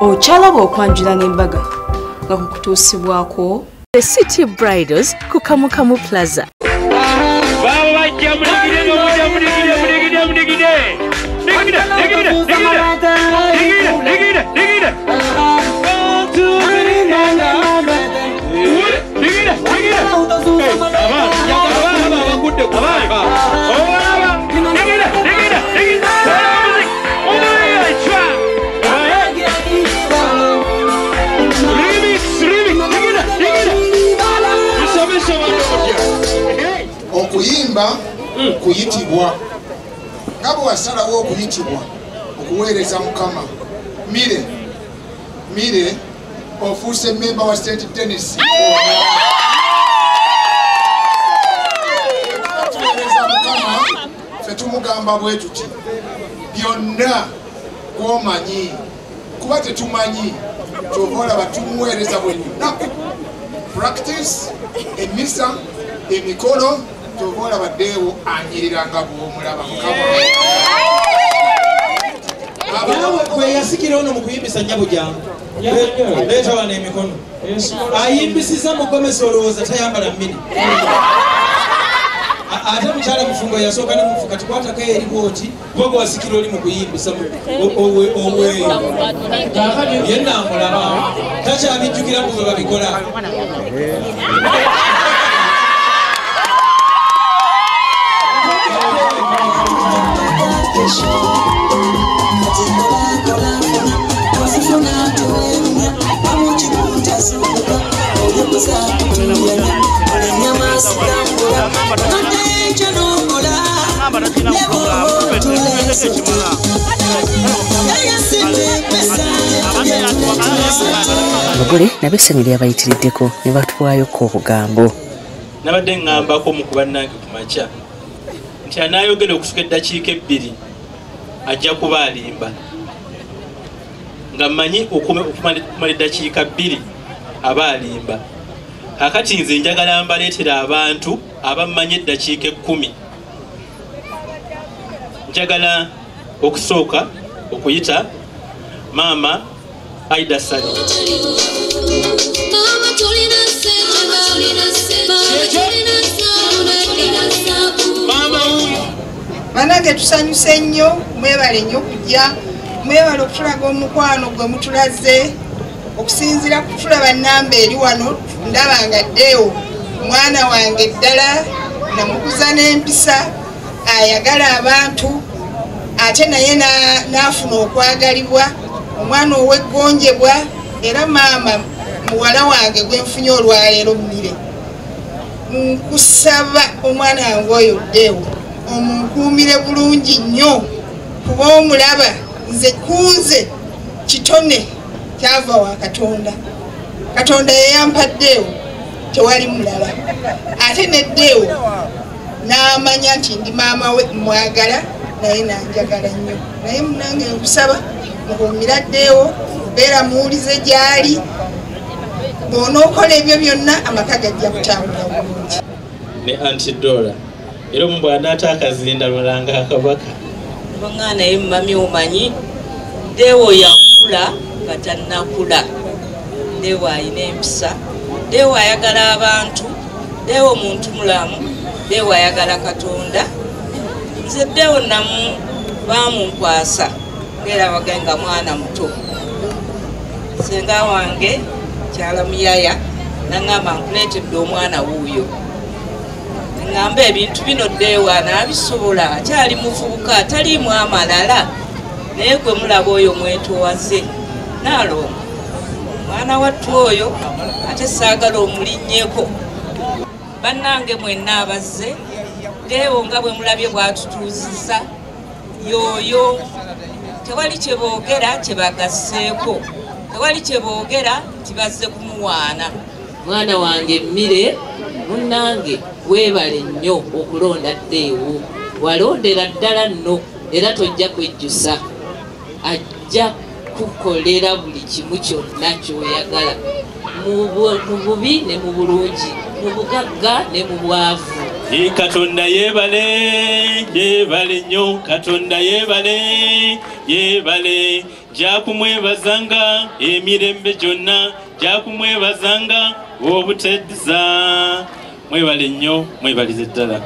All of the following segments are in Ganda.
Ochalaba okwanjula n'embaga nga kukutuusibwako The City Bridals ku Kamukamu Plaza. Okuyimba kuyitibwa ngabo wasalawo okuyitibwa okuweereza Mukama. Mire ofuuse member wa St. Denis ffe tumugamba bwe tuti byonna gw'omanyi kuba tetumanyi kyova olaba tumuweereza bwe lunaku practice emisa emikolo kyova olaba Deo anyirira nga bw'omulaba Mukama. Bwe yasikira ono mu kuyimbisa nnyabo jangu leeta wano emikono ayimbisiza mugomesi olowooza tayambala mmini ate mukyala mufungo yasooka ne mufuka tukwatako eribooti gwe wasikira oli mu kuyimbisa oweeyo yenna amulaba takyabijjukira mu bwe babikola. Abagole nabessanyu lyabayitiriddeko ne batwayoko obugambo. Nabadde ngambako mu kubannange ku makya nti anaayogera okusuka eddakiika 2 ajja kuba alimba nga mmanyi okumala eddakiika 2 aba alimba. Akati nze njagala mbaleetera abantu abammanyi eddakiika 10. Njagala okusooka okuyita Maama Aida Sali. Banange tusanyuse nnyo, mwebale nnyo kujja, mwebale okutulaga omukwano gwe mutulaze, okusinziira ku tulaba nnamba eri wano ndaba nga Deo mwana wange ddala namukuza n'empisa ayagala abantu ate naye n'afuna okwagalibwa omwana ow'eggonjebwa era maama muwala wange gwe nfunye olwaleero Mmire. Nkusaba omwana wange oyo Deo omunkuumire bulungi nnyo kuba omulaba nze kunze kitone kyava wa Katonda. Katonda yeyampa Deo tewali mulala ate ne Deo n'amanya nti ndi maama we mwagala naye nanjagala nnyo naye munange nkusaba mukuumira Deo beera muwulize gy'ali bw'onookola ebyo byonna amaka gajja kutambula bulungi. Ne Antidora era omu anaata akazinda lulanga akabaka banga naye mami omanyi Deo yakula nga tannakula. Deo alina empisa, Deo ayagala abantu, Deo muntu mulamu, Deo ayagala Katonda. Nze Deo namu bamunkwasa ngera baganga mwana muto. Senga wange kyala muyaya nangamba nkuleetedde omwana wuuyo. Ngamba ebintu bino Deo anaabisobola akyali muvubuka ataliimu amalala naye gwe mulaba oyo mwetoowaze naalongo mwana wattu oyo ate saagala omulinnyeko. Bannange mwenna abazze Deo nga bwe mulabye bw'atutuuzizza yooyo tewali kye boogera kye bagasseeko, tewali kye boogera tibazze kumuwaana. Mwana wange Mmire munnange weebale nnyo okulonda Deo, walondera ddala nno era tojja kwejjusa, ajja kukolera buli kimu kyonna kyoyagala mu bubi ne mu bulungi, mu bugagga ne mu bwavu. Katonda yebale yebale nnyo Katonda yebale yebale jakumwebazanga emirembe gyonna jakumwebazanga obuteddiza mwebale nnyo mwebalize ddala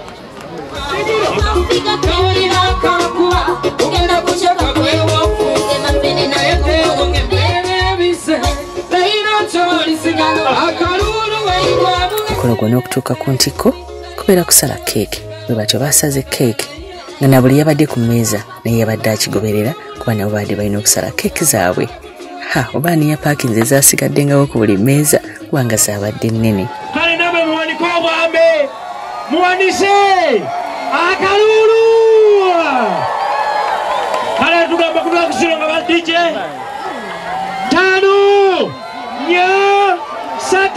mukolo gwonna okutuuka ku ntiko kubeera kusala keeki bwe batyo basaze keeki nga na buli yabadde ku mmeeza naye yabadde akigoberera kuba nabo baadde balina okusala keeki zaabwe oba niya paakinzi ezasigaddengawo ku buli mmeeza kubanga zaabadde nnene kale nabe muwanike obwambe muwanise akalulu kale tugamba kutula kusiro nga badije 5 4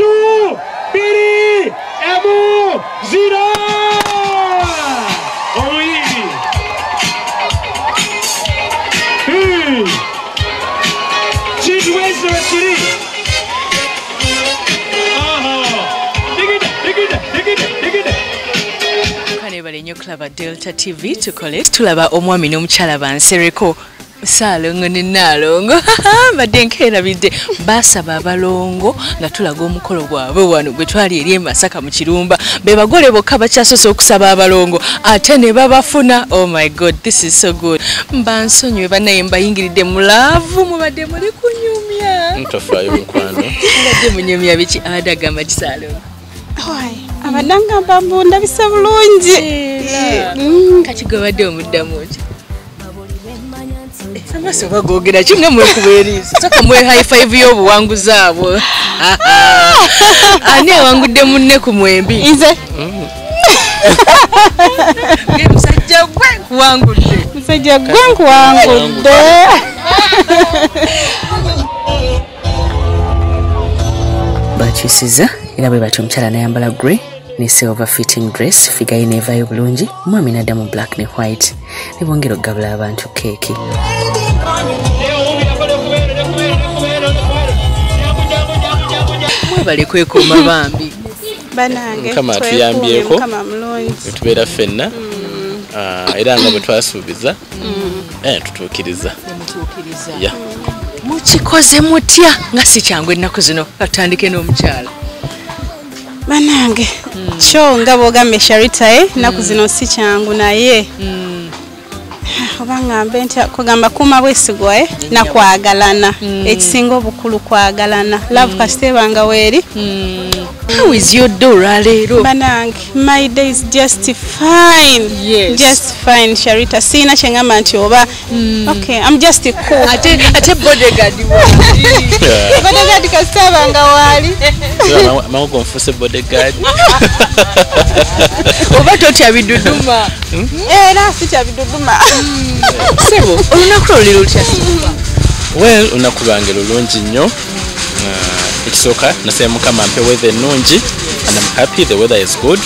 3 2 1 0 omuyimbi kintu wese wekiri kanebale nnyo kulaba Delta TV tukole tulaba omwami n'omukyala bansereko Salongo ne Nalongo badde nkeerabidde basaba abalongo nga tulaga omukolo gwabwe wano gwe twali eri Masaka mu Kirumba be bagole bokka bakyasoose okusaba abalongo ate ne babafuna. Oh my god, this is so good. Mbansonyiwe banaye mbayingiridde mulaavu mubadde muli kunyumya ntafaayo mukwano mubadde munyumya biki abadagamba Kisalongo abadanga mbambunda bisa bulungi kati gwe badde omuddamu ki amaso bagogera kimwe mwekubeeriza saka mwe high five y'obuwanguzi abo ani awangudde munne ku mwembi nze musajja gwe kuwangudde musajja gwe nkuwangudde bakyusiza era bwe batyo omukyala nayambala grey ne silver fitting dress figa ye neevaayo bulungi omwami n'adda mu black ne white ne bongera okugabula abantu keeki mwebale kwekuuma bambi banange Mukama atuyambyeko Mukama mulungi tubeera ffenna era nga bwe twasuubiza tutuukiriza mukikoze mutya nga si kyangu ennaku zino katandike n'omukyala banange kyo nga bwogambye Sharita ennaku zino si kyangu naye oba ngambe nti kugamba kuuma bwesigwa nakwagalana ekisinga obukulu kwagalana love kasitebanga weeri. How is your day leero? Banange, my day is just fine. Yes. Just fine, Sharita. Sina chengamba nti oba. Okay, I'm just cool. Ate bodyguard. Bodyguard kasitebanga wali. Mangu konfuse bodyguard. Oba totya biduduma. Era sitya biduduma. Sebo, olunaku luliro lutya? Well, olunaku lwange lulungi nnyo. Ekisooka nasaba Mukama mpe weather ennungi and I'm happy the weather is good.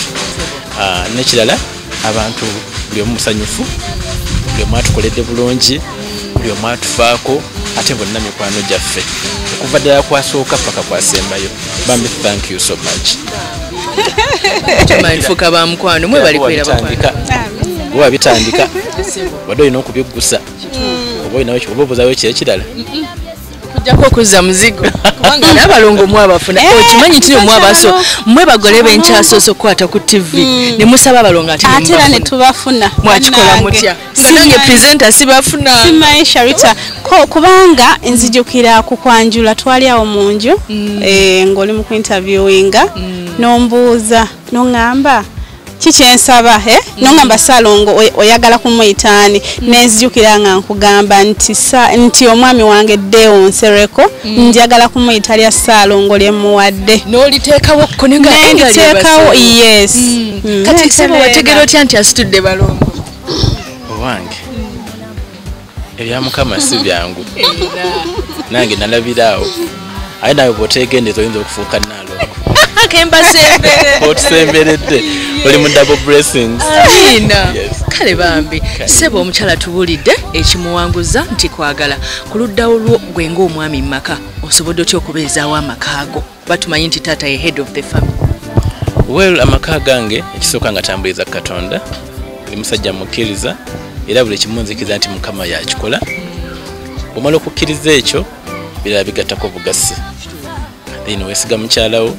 Nekirala abantu buli omu musanyufu, buli omu atukoledde bulungi, buli omu atufaako ate bonna mikwano gyaffe okuva ddala kwasooka paka kwasembayo. Bambi, thank you so much. Tumanyifuka ba mukwano mwe bali kwera bakwano. Bwe bitandika wadde olina okubiggusa oba olinawo obuuzawo ekirala kujjako okuzza muzigo kubanga n'abalongo mwabafuna okimanyi nti mwabaso mwe bagole b'enkyasooso okukwata ku TV ne musaba abalongo ate ne tubafuna mwakikola mutya nange presenter sibafuna simanyi Sharita kubanga nzijukira ku Kwanjula twali awo mu nju ng'oli mu interviewinga n'ombuuza n'ongamba kikyensaba nongamba Salongo oyagala kumuyitaani nenzijukira nga nkugamba nti omwami wange DEO NSEREKO njagala kumuyita lya Salongo lyemuwadde n'oliteekawo ko nenditeekawo yes kati sebo wategera otya nti asitudde balongo owange ebya Mukama si byangu nange nalabiraawo aye nawe bw'otegendeza oyinza okufuuka Nalongo otusemberedde oli mu double blessings. Kale bambi sebo omukyala tubulidde ekimuwanguza nti kwagala ku ludda olwo gwe ng'omwami maka osobodde otya okubeezaawo amakaago batumanyi nti taata ye head of the family. well amaka gange ekisooka nga tambuliza Katonda buli musajja mukkiriza era buli kimunzikiza nti Mukama yakikola omala okukkiriza ekyo birala bigattako bugasi then weesiga mukyalawo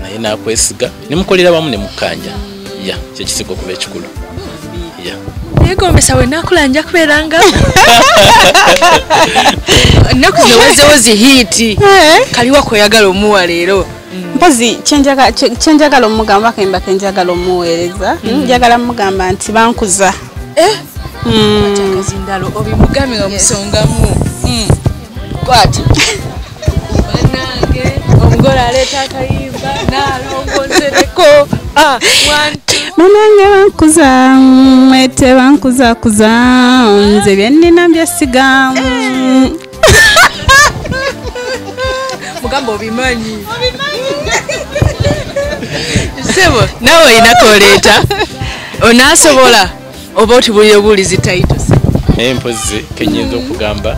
naye nakwesiga nemukolera wamu ne mukkanja ya kyekisiga okuba ekikulu ya yegombesa we nakulanja kubeeranga ennaku zino wezewo zihiti kaliwa kweyagala omuwa leero mpozi kyenjagala omugamba kemba kenjagala omuweereza njagala mugamba nti bankuza zindalo obimugamye nga musongamu kwati banange omugole aleeta akayimba nalongo nsereko banange bankuza mwete bankuzakuza nze byennina byesiga mugamba obimanyi sebo nawe oyinako oleeta onaasobola oba otibulire obuulizi titles naye mpozi kenyinza okugamba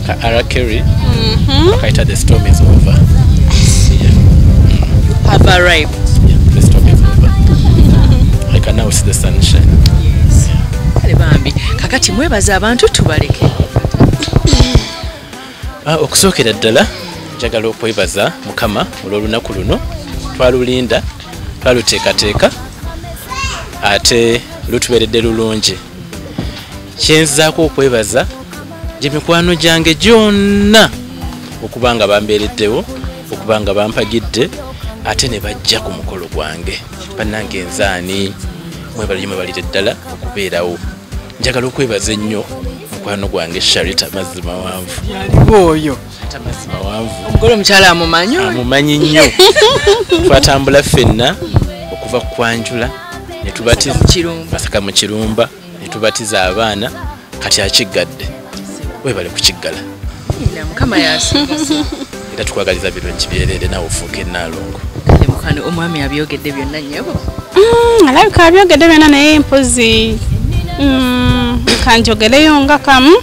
ka Arakeri bakaita the storm is over. Have arrived. Yeah, the storm is over. I can now see the sunshine. Yes. Kale bambi kakati mwebaza abantu tubaleke okusookera ddala njagala okwebaza Mukama olw'olunaku luno twalulinda twaluteekateeka ate lutuberedde lulungi kyenzaako okwebaza gye mikwano gyange gyonna okuba nga bambeereddewo okuba nga bampagidde ate ne bajja ku mukolo gwange bannange enzaani mwebalire ddala okubeerawo njagala okwebaza ennyo mukwano gwange Sharita mazzi mawanvu oyo mazzi mawanvu omugole omukyala amumanyi nnyo twatambula ffenna okuva ku Kwanjula ne tubatiza basaka mu Kirumba ne tubatiza abaana kati akiggadde webale kukiggala Mukama yasinga era tukwagaliza birungi byerere nawe ofuuke Nalongo kale mukano omwami abyogedde byonna nnyabo alabika abyogedde byonna naye mpozi kanjogereyo nga kamu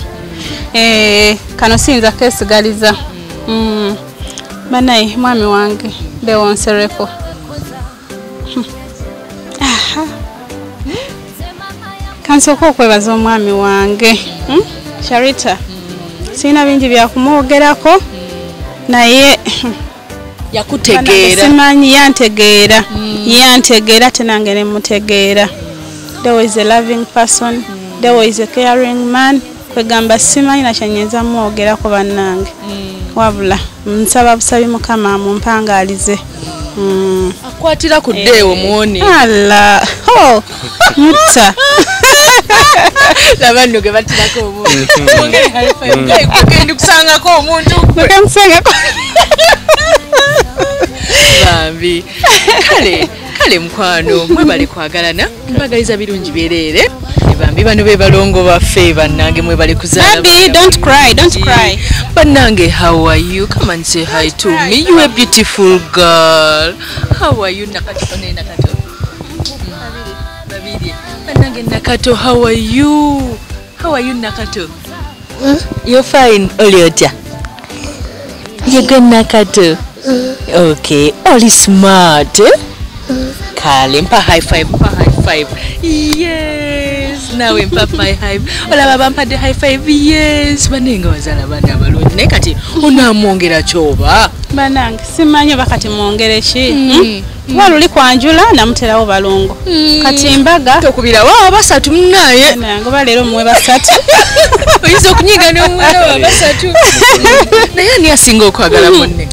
kano siyinza keesigaliza banaye mwami wange DEO NSEREKO kansooka okwebaza omwami wange Sharita sina bingi byakumwogerako naye yakutegeera simanyi yantegeera ate nange ne mutegeera DEO is a loving person, DEO is a caring man. Kwegamba simanyi na kyanyenza mwogerako bannange wabula nsaba busabi Mukama mumpangalize akwatira ku DEO muone ala mutta labantu ge batirako omuntu ongere halifa kugenda kusangako omuntu mukamusangako bambi kale mukwano mwebale kwagalana mbagaliza birungi byerere bambi bano be balongo baffe bannange mwebale kuzaala baby don't cry bannange how are you? Come and say hi to me. You a beautiful girl. How are you? Nakato bannange Nakato, how are you? Nakato? You're fine. Oliota you're good Nakato. Okay, all is smart. Kale mpa high five. Yes, now mpa high five. Ola baba mpa de high five. Yes, banenga wazala bana abalungi naye kati onamwongera kyoba banange simanyi bakati mwongere ki waluli Kwanjula namuterawo balongo kati embaga tokubira wa basatu munaye nange balero muwe basatu oyinza okunyiga n'omwana wa basatu naye ani asinga okwagala munne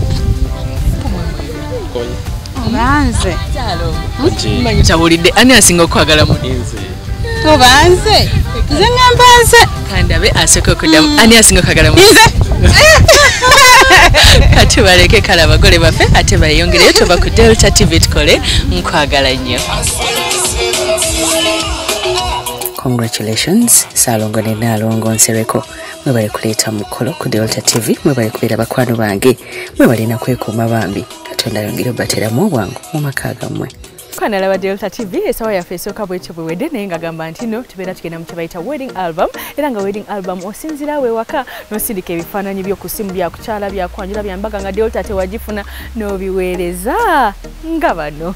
obanze manyi tabulidde ani asinga okwagala munne obanze nze ngambanze kandabe asooka okuddamu ani asinga okwagala munne kati baleke kala abagole baffe ate bayongereyo tuba ku Delta TV tukole nkwagala nnyo. Congratulations Salongo ne Nalongo Nsereko mwebale kuleeta mukolo ku Delta TV mwebale kubeera bakwano bange mwebale na kwekuuma bambi Katonda yongere bateramu obwangu mu maka gammwe. Kana laba Delta TV esawa ya fesoka bwecho bwede naye ngagamba nti no tubeera tugenda mu kyebayita wedding album era nga wedding album osinzira we waka nosindika ebifaananyi by'okusimu bya kukyala bya kwanjula bya mbaga nga Delta tewagifuna n'obiweereza nga bano.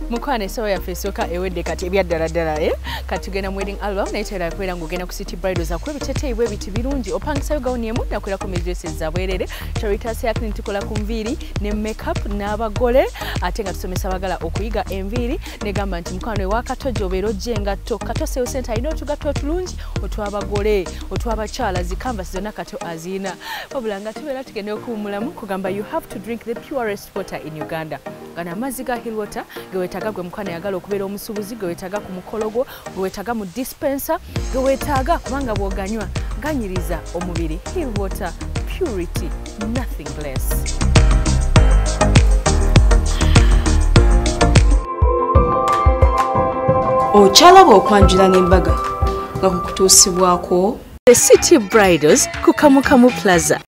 Mukwane esawa yaffe esooka ewedde kati ebyaddala kati tugenda mu wedding album naye tera kwera ng'ogenda ku City Bridals akuba ebiteeteeyi bwe biti birungi opangisayo gawuni emu nakwera ku dresses za bwerere SHARITAH'SSHOW tukola ku nviiri ne makeup n'abagole ate nga tusomesa abagala okuyiga enviiri negamba nti mukwano ewakatojo obeera ojja engatto kato sewo sente alina otugatto otulungi otw'abagole otw'abakyala zikanvasi zonna kato azina wabula nga tubeera tugenda okuwumulamu kugamba you have to drink the purest water in Uganda. Gana amazzi ga hill water gewetaga gwe mukwana yagala okubeera omusubuzi gewetaga ku mukolo gwo gewetaga mu dispenser gewetaga kubanga bw'oganywa ganyiriza omubiri. Hill water, purity, nothing less. Okyalaba okwanjula n'embaga nga kukutuusibwako The City Bridals ku Kamukamu Plaza.